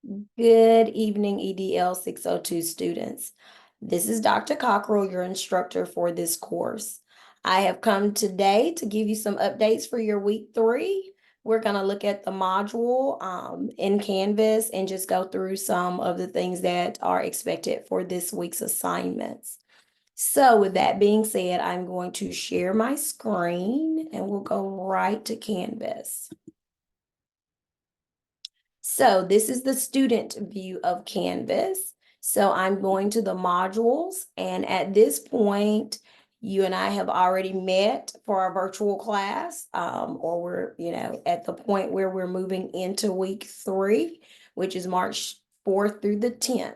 Good evening, EDL 602 students. This is Dr. Cockrell, your instructor for this course. I have come today to give you some updates for your week 3. We're going to look at the module in Canvas and just go through some of the things that are expected for this week's assignments. So with that being said, I'm going to share my screen and we'll go right to Canvas. So this is the student view of Canvas. So I'm going to the modules, and at this point, you and I have already met for our virtual class, or we're, at the point where we're moving into week 3, which is March 4th through the 10th.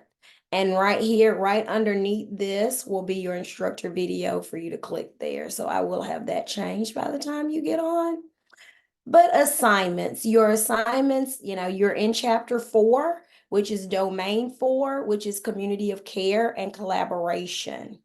And right here, right underneath this will be your instructor video for you to click there. So I will have that changed by the time you get on. But your assignments, you're in chapter 4, which is domain 4, which is community of care and collaboration.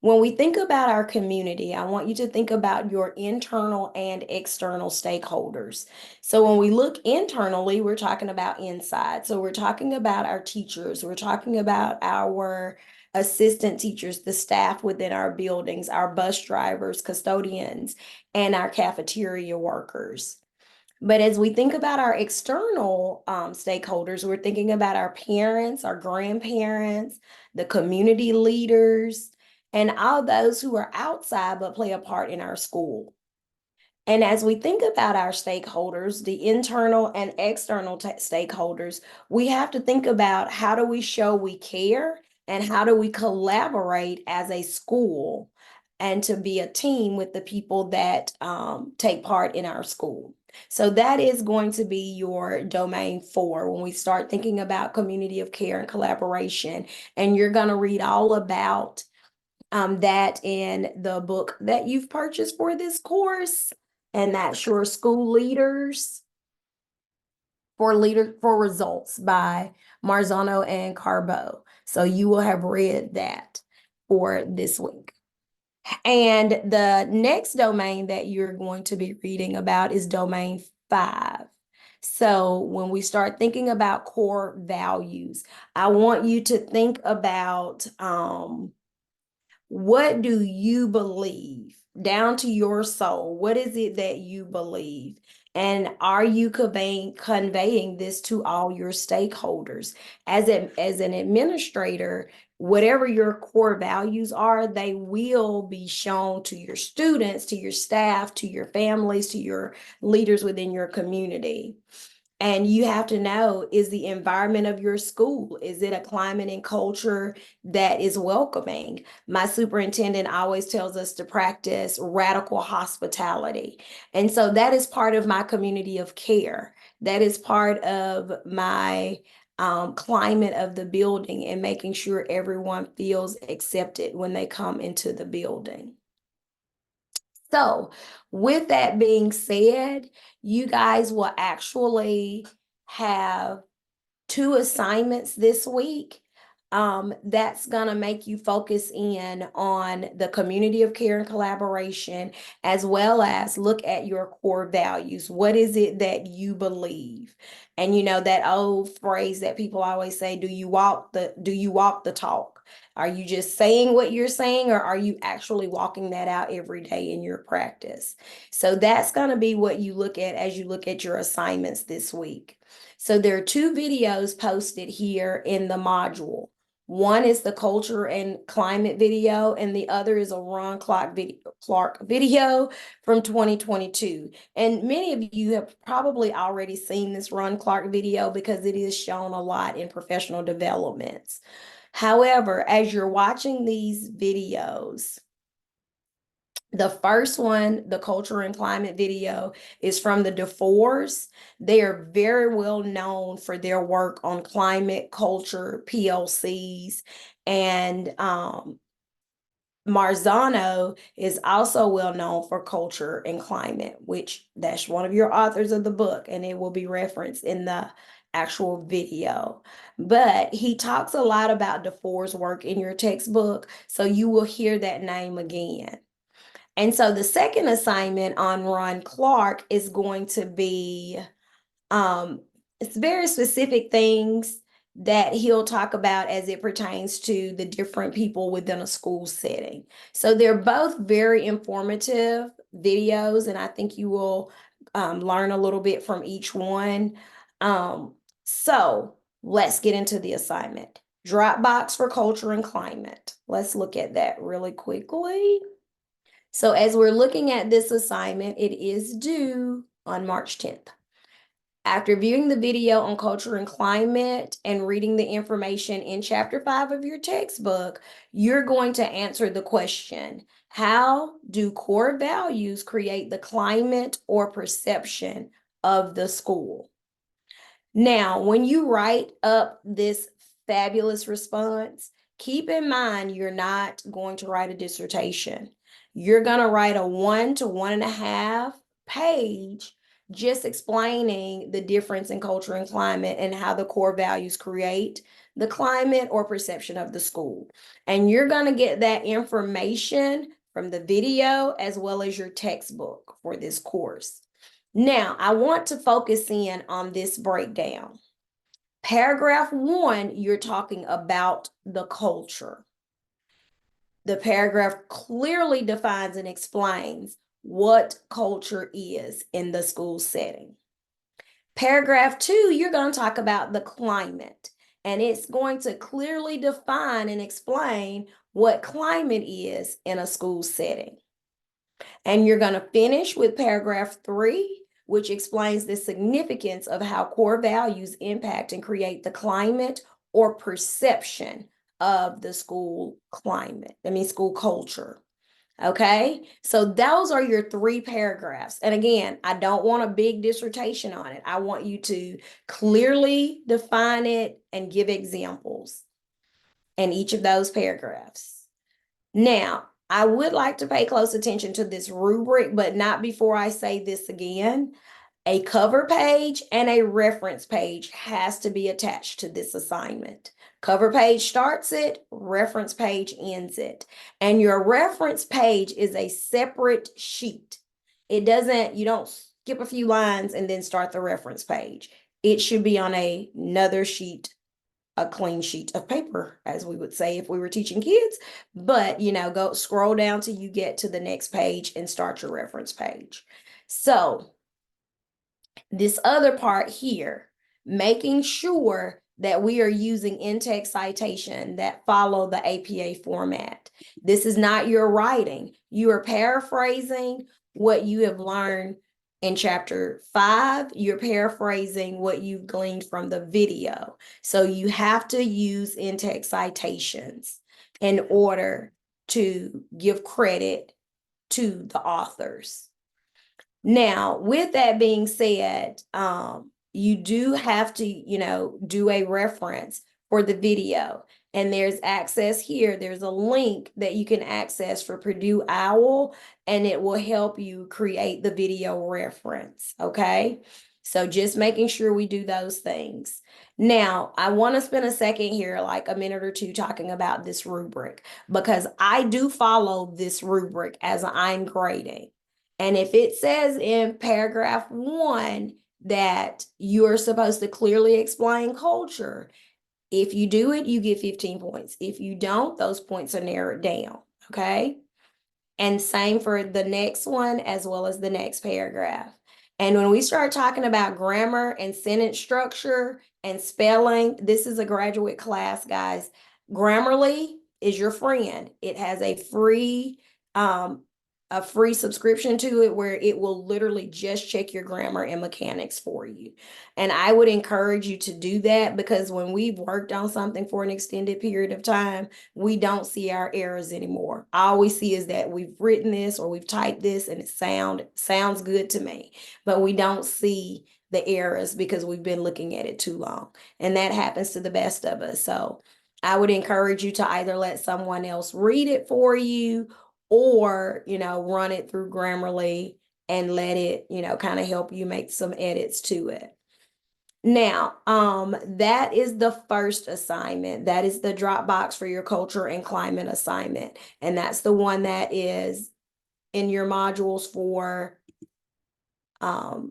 When we think about our community, I want you to think about your internal and external stakeholders. So when we look internally, we're talking about inside. So we're talking about our teachers, we're talking about our assistant teachers, the staff within our buildings, our bus drivers, custodians, and our cafeteria workers. But as we think about our external stakeholders, we're thinking about our parents, our grandparents, the community leaders, and all those who are outside but play a part in our school. And as we think about our stakeholders, the internal and external stakeholders, we have to think about how do we show we care and how do we collaborate as a school and to be a team with the people that take part in our school. So that is going to be your domain 4 when we start thinking about community of care and collaboration. And you're going to read all about that in the book that you've purchased for this course, and that's your school leaders for results by Marzano and Carbo. So you will have read that for this week. And the next domain that you're going to be reading about is domain 5. So when we start thinking about core values, I want you to think about what do you believe down to your soul? What is it that you believe? And are you conveying this to all your stakeholders? As an administrator, whatever your core values are, they will be shown to your students, to your staff, to your families, to your leaders within your community. And you have to know, is the environment of your school, is it a climate and culture that is welcoming? My superintendent always tells us to practice radical hospitality. And so that is part of my community of care. That is part of my climate of the building and making sure everyone feels accepted when they come into the building. So, with that being said, you guys will actually have 2 assignments this week. That's gonna make you focus in on the community of care and collaboration, as well as look at your core values. What is it that you believe? And that old phrase that people always say, do you walk the talk? Are you just saying what you're saying, or are you actually walking that out every day in your practice? So that's going to be what you look at as you look at your assignments this week. So there are 2 videos posted here in the module. One is the culture and climate video, and the other is a Ron Clark video from 2022. And many of you have probably already seen this Ron Clark video because it is shown a lot in professional developments. However, as you're watching these videos, the first one, the culture and climate video, is from the DeFores. They are very well known for their work on climate, culture, PLCs, and Marzano is also well known for culture and climate, which that's one of your authors of the book, and it will be referenced in the actual video. But he talks a lot about DeFore's work in your textbook, so you will hear that name again. And so the second assignment on Ron Clark is going to be it's very specific things that he'll talk about as it pertains to the different people within a school setting. So they're both very informative videos, and I think you will learn a little bit from each one. So let's get into the assignment. Dropbox for culture and climate. Let's look at that really quickly. So as we're looking at this assignment, it is due on March 10th. After viewing the video on culture and climate and reading the information in chapter 5 of your textbook, you're going to answer the question, how do core values create the climate or perception of the school? Now, when you write up this fabulous response, keep in mind you're not going to write a dissertation. You're going to write a 1 to 1.5 page just explaining the difference in culture and climate and how the core values create the climate or perception of the school. And you're going to get that information from the video as well as your textbook for this course. Now, I want to focus in on this breakdown. Paragraph 1, you're talking about the culture. The paragraph clearly defines and explains what culture is in the school setting. Paragraph 2, you're going to talk about the climate, and it's going to clearly define and explain what climate is in a school setting. And you're going to finish with paragraph 3, which explains the significance of how core values impact and create the climate or perception of the school climate, school culture. Okay, so those are your 3 paragraphs. And again, I don't want a big dissertation on it. I want you to clearly define it and give examples in each of those paragraphs. Now, I would like to pay close attention to this rubric, but not before I say this again. A cover page and a reference page has to be attached to this assignment. Cover page starts it, reference page ends it. And your reference page is a separate sheet. You don't skip a few lines and then start the reference page. It should be on another sheet, a clean sheet of paper, as we would say if we were teaching kids. But, go scroll down till you get to the next page and start your reference page. So this other part here, making sure that we are using in-text citation that follow the APA format. This is not your writing. You are paraphrasing what you have learned in chapter 5. You're paraphrasing what you've gleaned from the video. So you have to use in-text citations in order to give credit to the authors. Now, with that being said, you do have to, do a reference for the video. And there's access here. There's a link that you can access for Purdue OWL, and it will help you create the video reference, okay? So just making sure we do those things. Now, I want to spend a second here, like a minute or two, talking about this rubric, because I do follow this rubric as I'm grading. And if it says in paragraph 1 that you're supposed to clearly explain culture, if you do it, you get 15 points. If you don't, those points are narrowed down, okay? And same for the next one as well as the next paragraph. And when we start talking about grammar and sentence structure and spelling, this is a graduate class, guys. Grammarly is your friend. It has a free subscription to it where it will literally just check your grammar and mechanics for you. And I would encourage you to do that, because when we've worked on something for an extended period of time, we don't see our errors anymore. All we see is that we've written this or we've typed this and it sounds good to me, but we don't see the errors because we've been looking at it too long. And that happens to the best of us. So I would encourage you to either let someone else read it for you, or, run it through Grammarly and let it, kind of help you make some edits to it. Now, that is the first assignment. That is the Dropbox for your culture and climate assignment. And that's the one that is in your modules for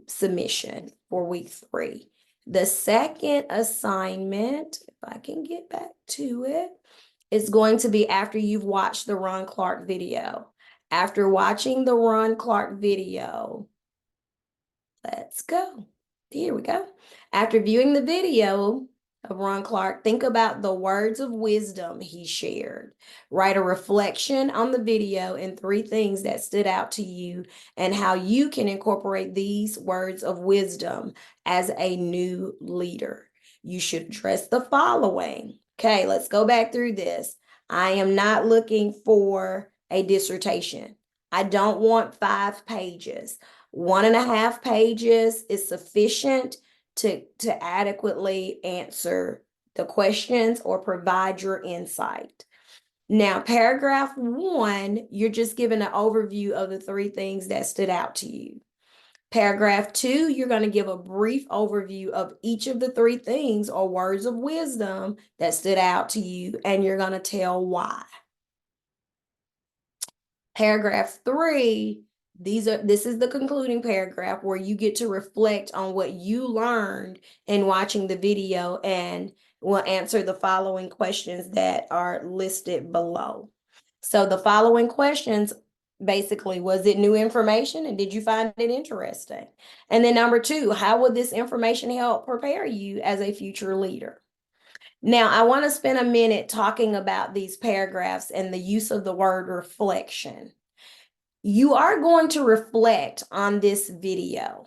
submission for week 3. The second assignment, if I can get back to it, it's going to be after you've watched the Ron Clark video. After watching the Ron Clark video, let's go. Here we go. After viewing the video of Ron Clark, think about the words of wisdom he shared. Write a reflection on the video and 3 things that stood out to you and how you can incorporate these words of wisdom as a new leader. You should address the following. Okay, let's go back through this. I am not looking for a dissertation. I don't want 5 pages. 1.5 pages is sufficient to adequately answer the questions or provide your insight. Now, paragraph 1, you're just giving an overview of the 3 things that stood out to you. Paragraph 2, you're going to give a brief overview of each of the 3 things or words of wisdom that stood out to you, and you're going to tell why. Paragraph 3, this is the concluding paragraph where you get to reflect on what you learned in watching the video, and will answer the following questions that are listed below. So the following questions, basically, was it new information and did you find it interesting? And then number 2, how will this information help prepare you as a future leader? Now, I want to spend a minute talking about these paragraphs and the use of the word reflection. You are going to reflect on this video.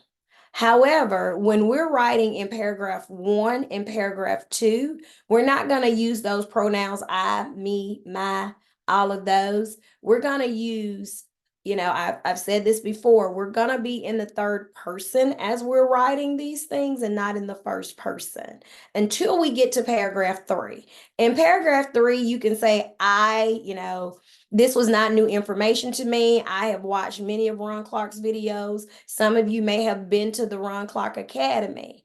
However, when we're writing in paragraph 1 and paragraph 2, we're not going to use those pronouns I, me, my, all of those. We're going to use, I've said this before, we're going to be in the 3rd person as we're writing these things and not in the 1st person until we get to paragraph 3. In paragraph 3, you can say, this was not new information to me. I have watched many of Ron Clark's videos. Some of you may have been to the Ron Clark Academy.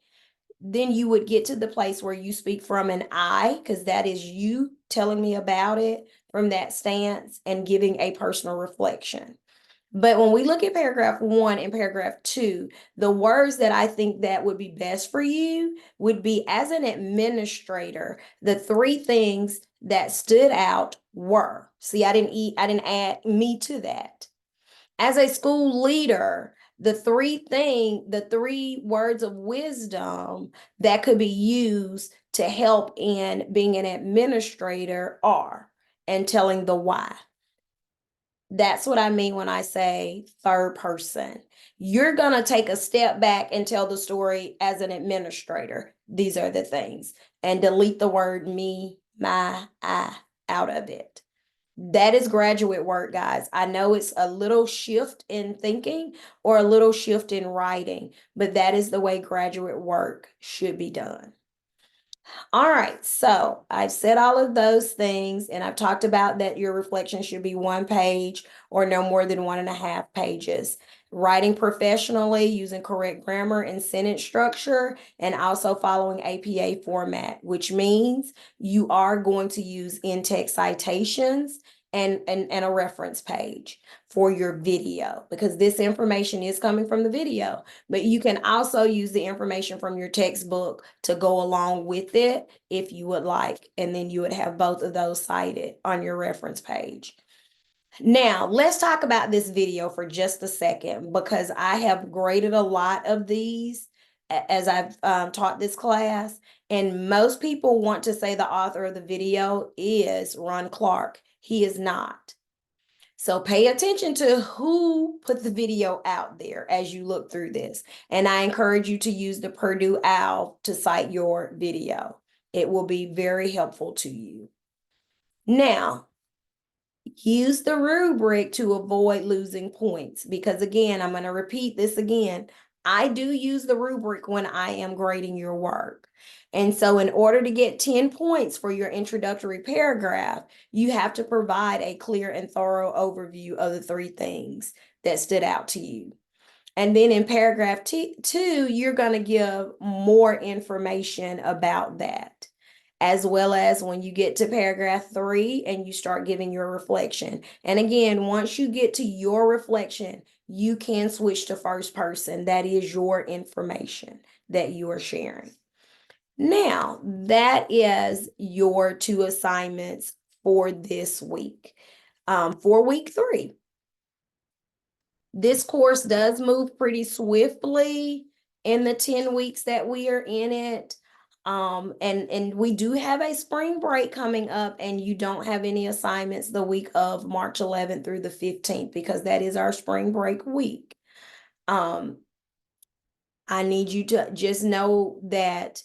Then you would get to the place where you speak from an I, because that is you telling me about it from that stance and giving a personal reflection. But when we look at paragraph 1 and paragraph 2, the words that I think that would be best for you would be, as an administrator, the 3 things that stood out were. See, I didn't add me to that. As a school leader, the 3 words of wisdom that could be used to help in being an administrator are, and telling the why. That's what I mean when I say 3rd person. You're going to take a step back and tell the story as an administrator. These are the things. And delete the word me, my, I out of it. That is graduate work, guys. I know it's a little shift in thinking or a little shift in writing, but that is the way graduate work should be done. All right, so I've said all of those things, and I've talked about that your reflection should be 1 page or no more than 1.5 pages. Writing professionally using correct grammar and sentence structure, and also following APA format, which means you are going to use in-text citations and a reference page for your video, because this information is coming from the video, but you can also use the information from your textbook to go along with it if you would like, and then you would have both of those cited on your reference page. Now, let's talk about this video for just a second, because I have graded a lot of these as I've taught this class, and most people want to say the author of the video is Ron Clark. He is not. So pay attention to who put the video out there as you look through this. And I encourage you to use the Purdue OWL to cite your video. It will be very helpful to you. Now, use the rubric to avoid losing points, because again, I'm going to repeat this again. I do use the rubric when I am grading your work. And so in order to get 10 points for your introductory paragraph, you have to provide a clear and thorough overview of the 3 things that stood out to you. And then in paragraph 2, you're going to give more information about that, as well as when you get to paragraph 3 and you start giving your reflection. And again, once you get to your reflection, you can switch to 1st person. That is your information that you are sharing. Now, that is your 2 assignments for this week. For week 3. This course does move pretty swiftly in the 10 weeks that we are in it. And we do have a spring break coming up, and you don't have any assignments the week of March 11th through the 15th because that is our spring break week. I need you to just know that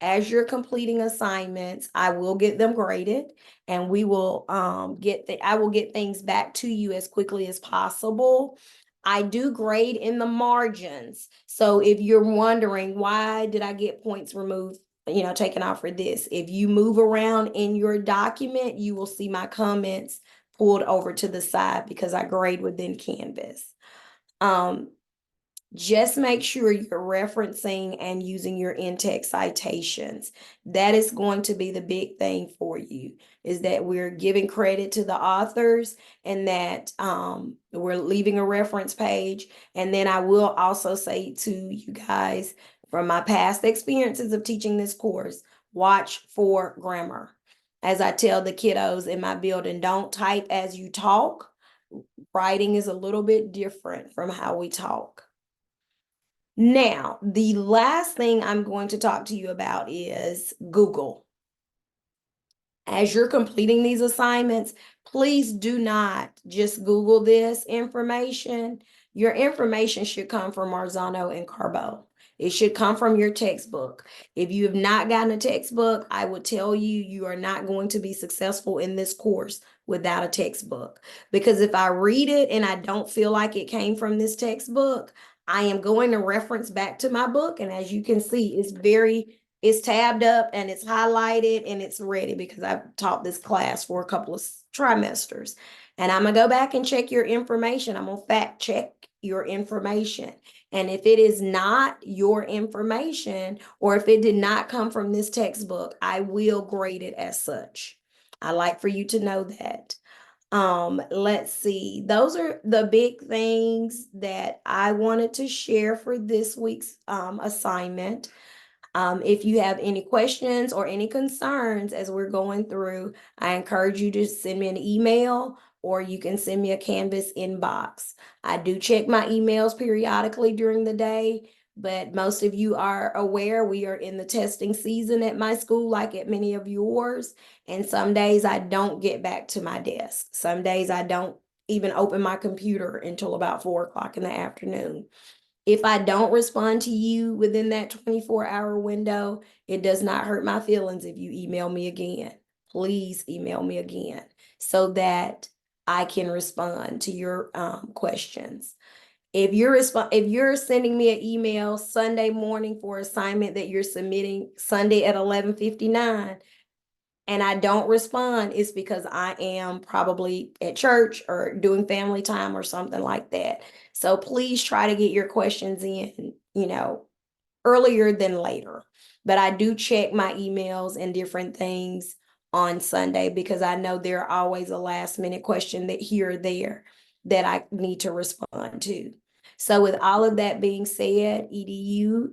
as you're completing assignments, I will get them graded, and we will I will get things back to you as quickly as possible. I do grade in the margins. So if you're wondering why did I get points removed, taken off for this, if you move around in your document, you will see my comments pulled over to the side because I grade within Canvas. Just make sure you're referencing and using your in-text citations. That is going to be the big thing for you, is that we're giving credit to the authors, and that we're leaving a reference page. And then I will also say to you guys, from my past experiences of teaching this course, watch for grammar. As I tell the kiddos in my building, don't type as you talk. Writing is a little bit different from how we talk. Now, the last thing I'm going to talk to you about is Google. As you're completing these assignments, please do not just Google this information. Your information should come from Marzano and Carbo. It should come from your textbook. If you have not gotten a textbook, I would tell you, you are not going to be successful in this course without a textbook. Because if I read it and I don't feel like it came from this textbook, I am going to reference back to my book. And as you can see, it's tabbed up and it's highlighted and it's ready because I've taught this class for a couple of trimesters. And I'm going to go back and check your information. I'm going to fact check your information. And if it is not your information, or if it did not come from this textbook, I will grade it as such. I like for you to know that. Let's see. Those are the big things that I wanted to share for this week's assignment. If you have any questions or any concerns as we're going through, I encourage you to send me an email, or you can send me a Canvas inbox. I do check my emails periodically during the day, but most of you are aware we are in the testing season at my school, like at many of yours. And some days I don't get back to my desk. Some days I don't even open my computer until about 4 o'clock in the afternoon. If I don't respond to you within that 24-hour window, it does not hurt my feelings if you email me again. Please email me again so that I can respond to your questions. If you're sending me an email Sunday morning for assignment that you're submitting Sunday at 11:59, and I don't respond, it's because I am probably at church or doing family time or something like that. So please try to get your questions in, earlier than later. But I do check my emails and different things on Sunday because I know there are always a last minute question that here or there that I need to respond to. So with all of that being said, EDU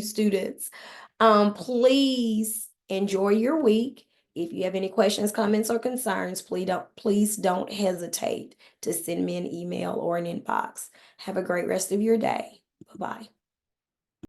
students, please enjoy your week. If you have any questions, comments, or concerns, please don't hesitate to send me an email or an inbox. Have a great rest of your day. Bye-bye.